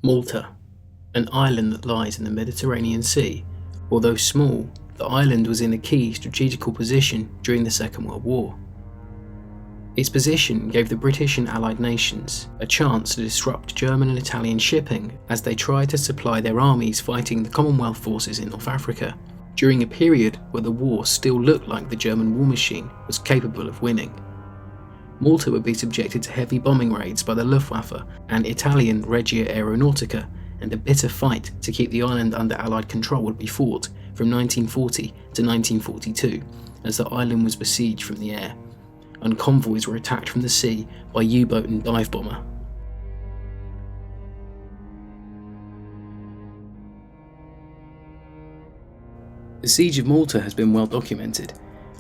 Malta, an island that lies in the Mediterranean Sea. Although small, the island was in a key strategical position during the Second World War. Its position gave the British and Allied nations a chance to disrupt German and Italian shipping as they tried to supply their armies fighting the Commonwealth forces in North Africa, during a period where the war still looked like the German war machine was capable of winning. Malta would be subjected to heavy bombing raids by the Luftwaffe and Italian Regia Aeronautica, and a bitter fight to keep the island under Allied control would be fought from 1940 to 1942 as the island was besieged from the air, and convoys were attacked from the sea by U-boat and dive bomber. The siege of Malta has been well documented,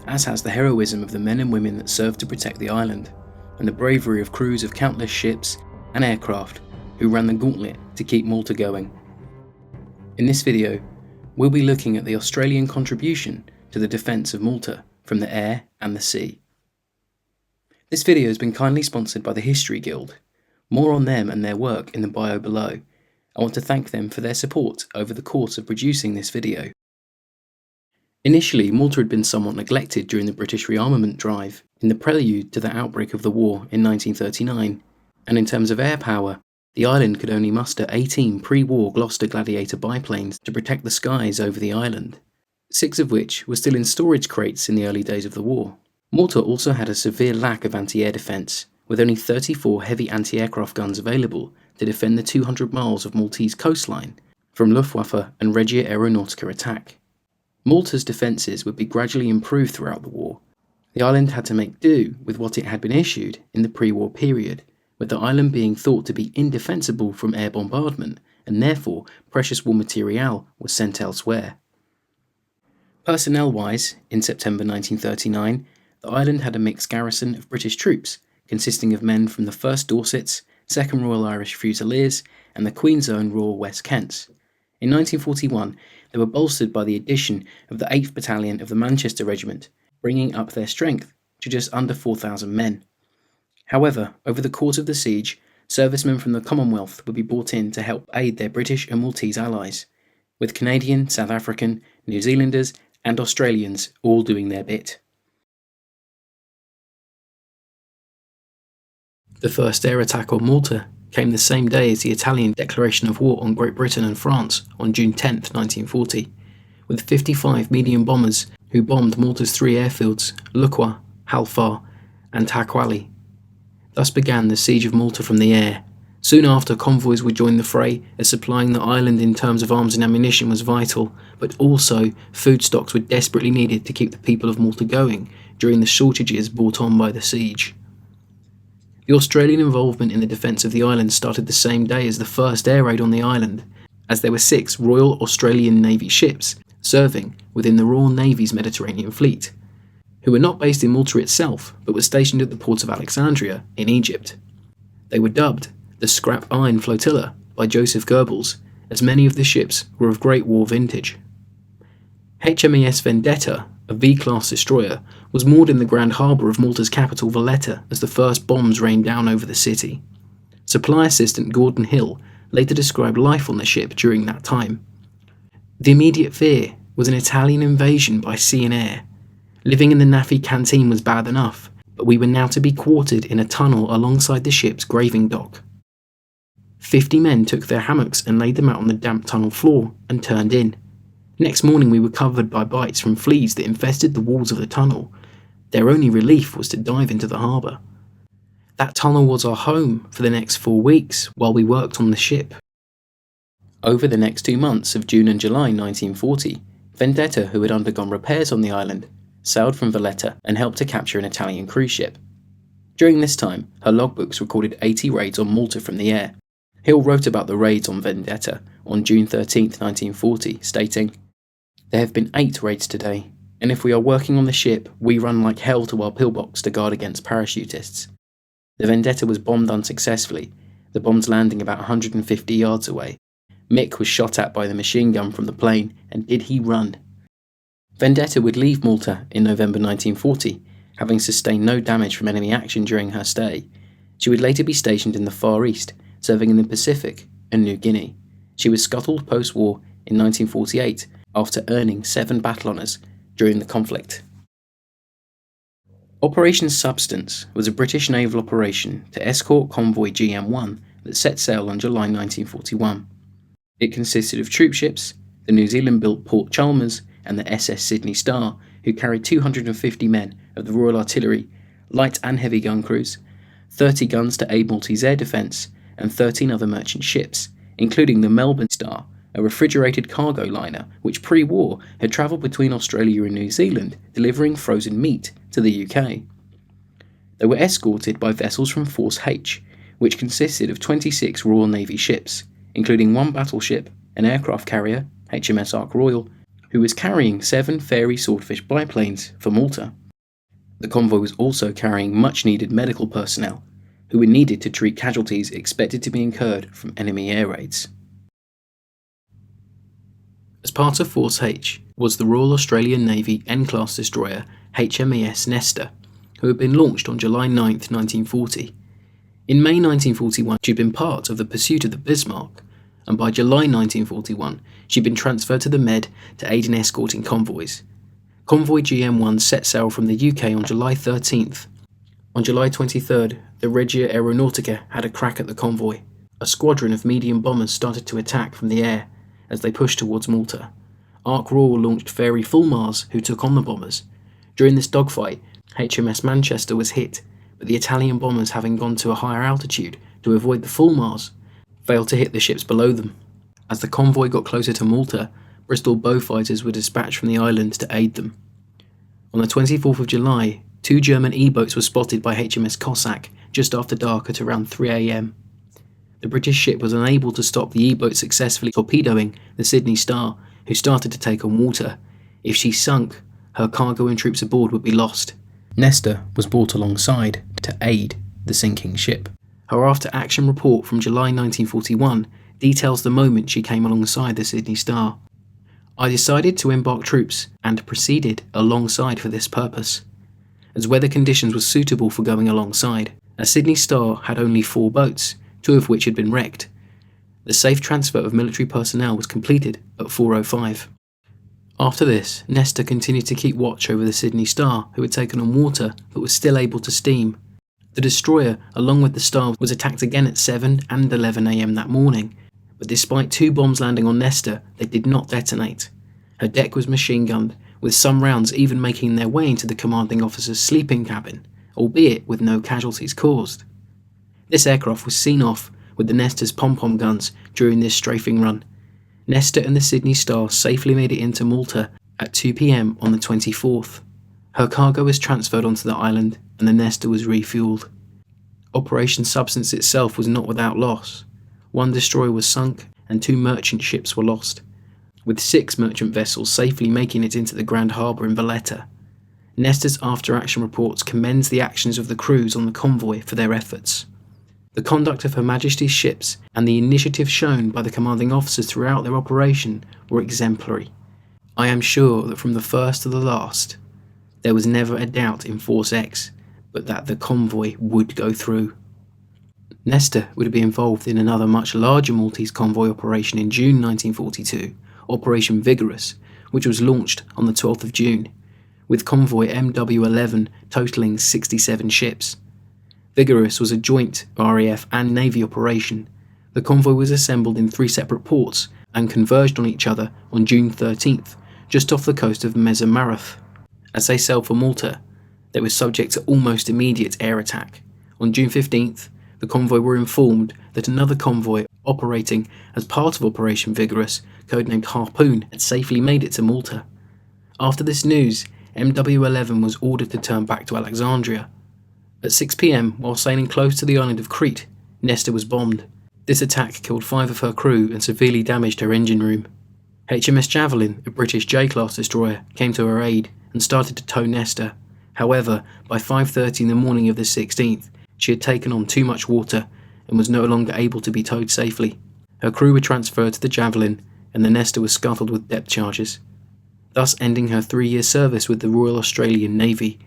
as has the heroism of the men and women that served to protect the island, and the bravery of crews of countless ships and aircraft who ran the gauntlet to keep Malta going. In this video, we'll be looking at the Australian contribution to the defence of Malta from the air and the sea. This video has been kindly sponsored by the History Guild. More on them and their work in the bio below. I want to thank them for their support over the course of producing this video. Initially, Malta had been somewhat neglected during the British rearmament drive in the prelude to the outbreak of the war in 1939, and in terms of air power, the island could only muster 18 pre-war Gloucester Gladiator biplanes to protect the skies over the island, 6 of which were still in storage crates in the early days of the war. Malta also had a severe lack of anti-air defence, with only 34 heavy anti-aircraft guns available to defend the 200 miles of Maltese coastline from Luftwaffe and Regia Aeronautica attack. Malta's defences would be gradually improved throughout the war. The island had to make do with what it had been issued in the pre-war period, with the island being thought to be indefensible from air bombardment, and therefore precious war material was sent elsewhere. Personnel-wise, in September 1939, the island had a mixed garrison of British troops, consisting of men from the 1st Dorsets, 2nd Royal Irish Fusiliers, and the Queen's Own Royal West Kents. In 1941, they were bolstered by the addition of the 8th Battalion of the Manchester Regiment, bringing up their strength to just under 4,000 men. However, over the course of the siege, servicemen from the Commonwealth would be brought in to help aid their British and Maltese allies, with Canadian, South African, New Zealanders and Australians all doing their bit. The first air attack on Malta came the same day as the Italian declaration of war on Great Britain and France on June 10, 1940, with 55 medium bombers who bombed Malta's 3 airfields, Lukwa, Halfar and Takwali. Thus began the siege of Malta from the air. Soon after, convoys would join the fray, as supplying the island in terms of arms and ammunition was vital, but also food stocks were desperately needed to keep the people of Malta going during the shortages brought on by the siege. The Australian involvement in the defence of the island started the same day as the first air raid on the island, as there were 6 Royal Australian Navy ships serving within the Royal Navy's Mediterranean Fleet, who were not based in Malta itself but were stationed at the port of Alexandria in Egypt. They were dubbed the Scrap Iron Flotilla by Joseph Goebbels, as many of the ships were of Great War vintage. HMS Vendetta, a V-class destroyer, was moored in the Grand Harbour of Malta's capital Valletta as the first bombs rained down over the city. Supply assistant Gordon Hill later described life on the ship during that time. The immediate fear was an Italian invasion by sea and air. Living in the NAFI canteen was bad enough, but we were now to be quartered in a tunnel alongside the ship's graving dock. 50 men took their hammocks and laid them out on the damp tunnel floor and turned in. Next morning we were covered by bites from fleas that infested the walls of the tunnel. Their only relief was to dive into the harbour. That tunnel was our home for the next 4 weeks while we worked on the ship. Over the next 2 months of June and July 1940, Vendetta, who had undergone repairs on the island, sailed from Valletta and helped to capture an Italian cruise ship. During this time, her logbooks recorded 80 raids on Malta from the air. Hill wrote about the raids on Vendetta on June 13, 1940, stating, "There have been 8 raids today, and if we are working on the ship, we run like hell to our pillbox to guard against parachutists." The Vendetta was bombed unsuccessfully, the bombs landing about 150 yards away. Mick was shot at by the machine gun from the plane, and did he run? Vendetta would leave Malta in November 1940, having sustained no damage from enemy action during her stay. She would later be stationed in the Far East, serving in the Pacific, and New Guinea. She was scuttled post-war in 1948 after earning 7 battle honours during the conflict. Operation Substance was a British naval operation to escort convoy GM1 that set sail on July 1941. It consisted of troopships, the New Zealand-built Port Chalmers and the SS Sydney Star, who carried 250 men of the Royal Artillery, light and heavy gun crews, 30 guns to aid Maltese air defence, and 13 other merchant ships, including the Melbourne Star, a refrigerated cargo liner which pre-war had travelled between Australia and New Zealand, delivering frozen meat to the UK. They were escorted by vessels from Force H, which consisted of 26 Royal Navy ships, including 1 battleship, an aircraft carrier, HMS Ark Royal, who was carrying 7 Fairey Swordfish biplanes for Malta. The convoy was also carrying much-needed medical personnel, who were needed to treat casualties expected to be incurred from enemy air raids. As part of Force H was the Royal Australian Navy N-class destroyer HMS Nester, who had been launched on July 9, 1940. In May 1941, she'd been part of the pursuit of the Bismarck, and by July 1941, she'd been transferred to the Med to aid in escorting convoys. Convoy GM1 set sail from the UK on July 13th. On July 23rd, the Regia Aeronautica had a crack at the convoy. A squadron of medium bombers started to attack from the air as they pushed towards Malta. Ark Royal launched Fairey Fulmars, who took on the bombers. During this dogfight, HMS Manchester was hit, but the Italian bombers, having gone to a higher altitude to avoid the Fulmars, failed to hit the ships below them. As the convoy got closer to Malta, Bristol Beaufighters were dispatched from the island to aid them. On the 24th of July, 2 German E-boats were spotted by HMS Cossack just after dark at around 3 a.m. The British ship was unable to stop the E-boat successfully torpedoing the Sydney Star, who started to take on water. If she sunk, her cargo and troops aboard would be lost. Nester was brought alongside to aid the sinking ship. Her after-action report from July 1941 details the moment she came alongside the Sydney Star. "I decided to embark troops and proceeded alongside for this purpose, as weather conditions were suitable for going alongside. A Sydney Star had only 4 boats, 2 of which had been wrecked. The safe transfer of military personnel was completed at 4:05. After this, Nester continued to keep watch over the Sydney Star, who had taken on water but was still able to steam. The destroyer, along with the Star, was attacked again at 7 and 11 a.m. that morning, but despite 2 bombs landing on Nester, they did not detonate. Her deck was machine gunned, with some rounds even making their way into the commanding officer's sleeping cabin, albeit with no casualties caused. This aircraft was seen off with the Nester's pom-pom guns during this strafing run. Nester and the Sydney Star safely made it into Malta at 2 p.m. on the 24th. Her cargo was transferred onto the island and the Nester was refueled. Operation Substance itself was not without loss. 1 destroyer was sunk and 2 merchant ships were lost, with 6 merchant vessels safely making it into the Grand Harbour in Valletta. Nester's after-action reports commends the actions of the crews on the convoy for their efforts. The conduct of Her Majesty's ships and the initiative shown by the commanding officers throughout their operation were exemplary. I am sure that from the first to the last, there was never a doubt in Force X, but that the convoy would go through." Nester would be involved in another much larger Maltese convoy operation in June 1942, Operation Vigorous, which was launched on the 12th of June, with convoy MW11 totalling 67 ships. Vigorous was a joint RAF and Navy operation. The convoy was assembled in 3 separate ports and converged on each other on June 13th, just off the coast of Mezamarath. As they sailed for Malta, they were subject to almost immediate air attack. On June 15th, the convoy were informed that another convoy operating as part of Operation Vigorous, codenamed Harpoon, had safely made it to Malta. After this news, MW11 was ordered to turn back to Alexandria. At 6 p.m, while sailing close to the island of Crete, Nester was bombed. This attack killed 5 of her crew and severely damaged her engine room. HMS Javelin, a British J-class destroyer, came to her aid and started to tow Nester. However, by 5:30 in the morning of the 16th, she had taken on too much water and was no longer able to be towed safely. Her crew were transferred to the Javelin and the Nester was scuttled with depth charges, thus ending her 3-year service with the Royal Australian Navy.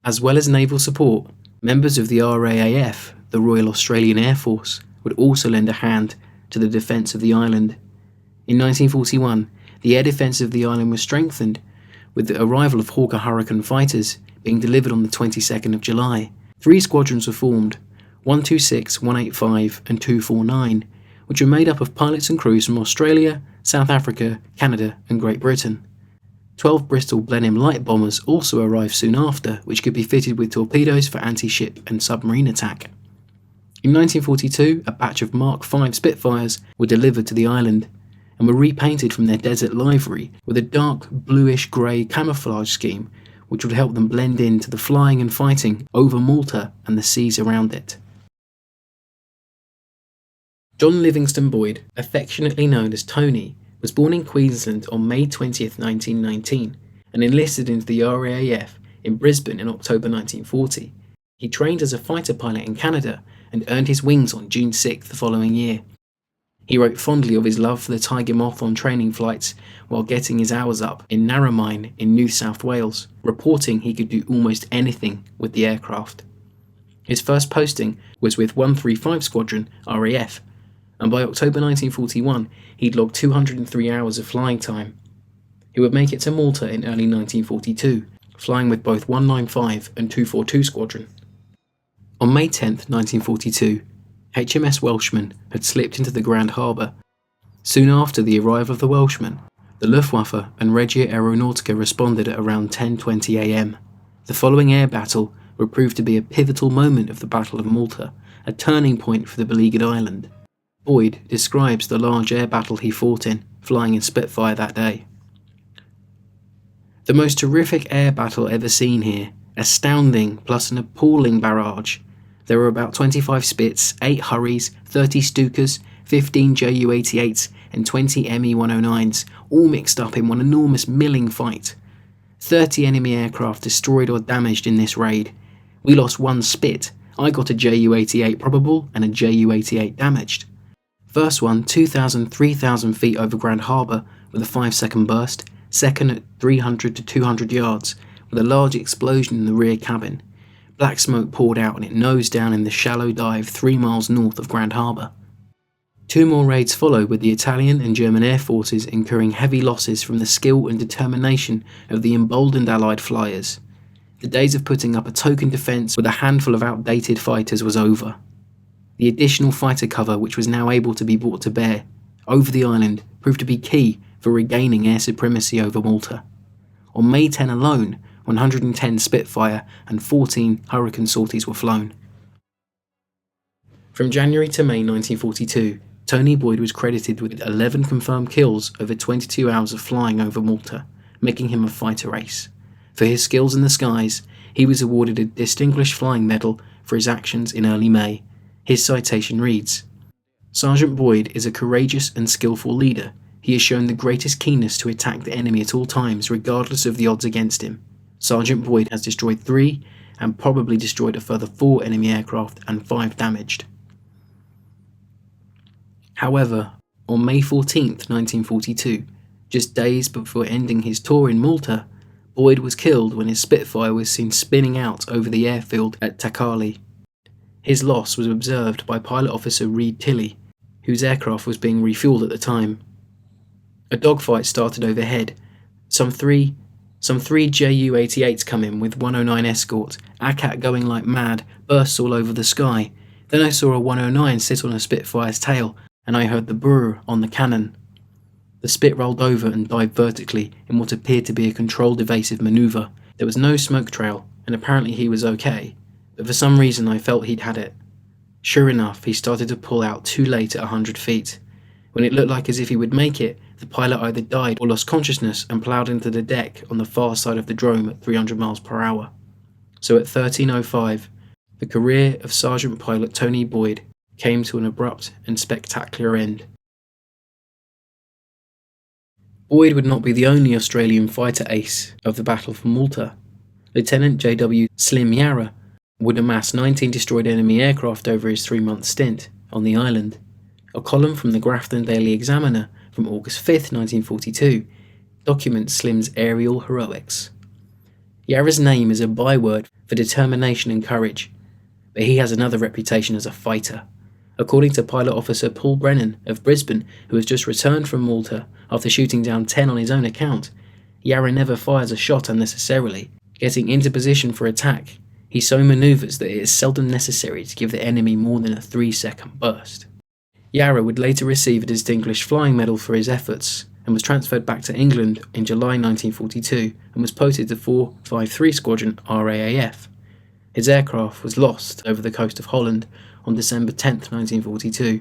As well as naval support, members of the RAAF, the Royal Australian Air Force, would also lend a hand to the defence of the island. In 1941, the air defence of the island was strengthened, with the arrival of Hawker Hurricane fighters being delivered on the 22nd of July. 3 squadrons were formed, 126, 185 and 249, which were made up of pilots and crews from Australia, South Africa, Canada and Great Britain. 12 Bristol Blenheim light bombers also arrived soon after, which could be fitted with torpedoes for anti-ship and submarine attack. In 1942, a batch of Mark V Spitfires were delivered to the island and were repainted from their desert livery with a dark bluish-grey camouflage scheme which would help them blend into the flying and fighting over Malta and the seas around it. John Livingston Boyd, affectionately known as Tony, was born in Queensland on May 20, 1919 and enlisted into the RAF in Brisbane in October 1940. He trained as a fighter pilot in Canada and earned his wings on June 6 the following year. He wrote fondly of his love for the Tiger Moth on training flights while getting his hours up in Narromine in New South Wales, reporting he could do almost anything with the aircraft. His first posting was with 135 Squadron RAF, and by October 1941 he'd logged 203 hours of flying time. He would make it to Malta in early 1942, flying with both 195 and 242 Squadron. On May 10, 1942, HMS Welshman had slipped into the Grand Harbour. Soon after the arrival of the Welshman, the Luftwaffe and Regia Aeronautica responded at around 10:20 am. The following air battle would prove to be a pivotal moment of the Battle of Malta, a turning point for the beleaguered island. Boyd describes the large air battle he fought in, flying in Spitfire that day. The most terrific air battle ever seen here, astounding plus an appalling barrage. There were about 25 Spits, 8 Hurries, 30 Stukas, 15 Ju-88s and 20 Me-109s, all mixed up in one enormous milling fight. 30 enemy aircraft destroyed or damaged in this raid. We lost 1 Spit. I got a Ju-88 probable and a Ju-88 damaged. First one 3,000 feet over Grand Harbour with a 5-second burst, second at 300 to 200 yards with a large explosion in the rear cabin. Black smoke poured out and it nosed down in the shallow dive 3 miles north of Grand Harbour. 2 more raids followed, with the Italian and German air forces incurring heavy losses from the skill and determination of the emboldened Allied flyers. The days of putting up a token defence with a handful of outdated fighters was over. The additional fighter cover which was now able to be brought to bear over the island proved to be key for regaining air supremacy over Malta. On May 10 alone, 110 Spitfire and 14 Hurricane sorties were flown. From January to May 1942, Tony Boyd was credited with 11 confirmed kills over 22 hours of flying over Malta, making him a fighter ace. For his skills in the skies, he was awarded a Distinguished Flying Medal for his actions in early May. His citation reads, "Sergeant Boyd is a courageous and skillful leader. He has shown the greatest keenness to attack the enemy at all times, regardless of the odds against him. Sergeant Boyd has destroyed 3 and probably destroyed a further 4 enemy aircraft and 5 damaged." However, on May 14, 1942, just days before ending his tour in Malta, Boyd was killed when his Spitfire was seen spinning out over the airfield at Takali. His loss was observed by Pilot Officer Reed Tilley, whose aircraft was being refueled at the time. A dogfight started overhead. Some three Ju-88s come in with 109 escort, ACAT going like mad, bursts all over the sky. Then I saw a 109 sit on a Spitfire's tail, and I heard the brrr on the cannon. The Spit rolled over and dived vertically in what appeared to be a controlled evasive manoeuvre. There was no smoke trail, and apparently he was okay, but for some reason I felt he'd had it. Sure enough, he started to pull out too late at 100 feet. When it looked like as if he would make it, the pilot either died or lost consciousness and ploughed into the deck on the far side of the drome at 300 miles per hour. So at 13:05, the career of Sergeant Pilot Tony Boyd came to an abrupt and spectacular end. Boyd would not be the only Australian fighter ace of the Battle for Malta. Lieutenant J.W. Slim Yara would amass 19 destroyed enemy aircraft over his 3-month stint on the island. A column from the Grafton Daily Examiner from August 5, 1942, documents Slim's aerial heroics. Yara's name is a byword for determination and courage, but he has another reputation as a fighter. According to pilot officer Paul Brennan of Brisbane, who has just returned from Malta after shooting down 10 on his own account, Yara never fires a shot unnecessarily. Getting into position for attack, he so manoeuvres that it is seldom necessary to give the enemy more than a 3-second burst. Yara would later receive a Distinguished Flying Medal for his efforts, and was transferred back to England in July 1942 and was posted to 453 Squadron RAAF. His aircraft was lost over the coast of Holland on December 10, 1942.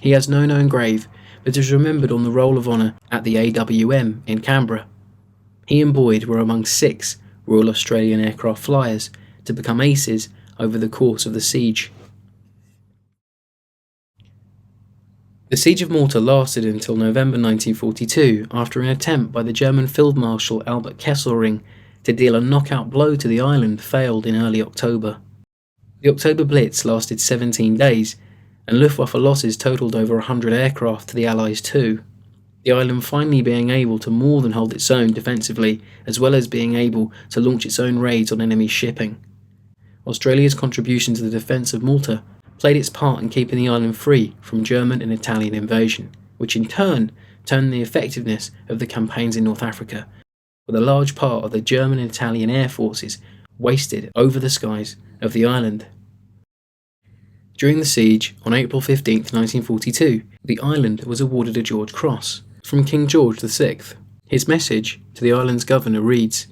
He has no known grave, but is remembered on the Roll of Honour at the AWM in Canberra. He and Boyd were among 6 Royal Australian Aircraft flyers to become aces over the course of the siege. The Siege of Malta lasted until November 1942 after an attempt by the German Field Marshal Albert Kesselring to deal a knockout blow to the island failed in early October. The October Blitz lasted 17 days, and Luftwaffe losses totalled over 100 aircraft to the Allies too, the island finally being able to more than hold its own defensively, as well as being able to launch its own raids on enemy shipping. Australia's contribution to the defence of Malta played its part in keeping the island free from German and Italian invasion, which in turn turned the effectiveness of the campaigns in North Africa, with a large part of the German and Italian air forces wasted over the skies of the island. During the siege, on April 15, 1942, the island was awarded a George Cross from King George VI. His message to the island's governor reads,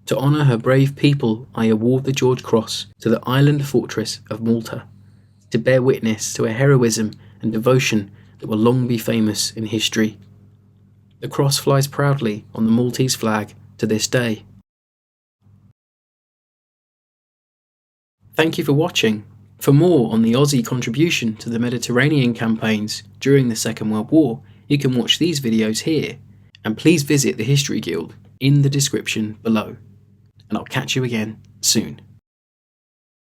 "To honour her brave people, I award the George Cross to the island fortress of Malta, to bear witness to a heroism and devotion that will long be famous in history." The cross flies proudly on the Maltese flag to this day. Thank you for watching. For more on the Aussie contribution to the Mediterranean campaigns during the Second World War, you can watch these videos here, and please visit the History Guild in the description below. And I'll catch you again soon.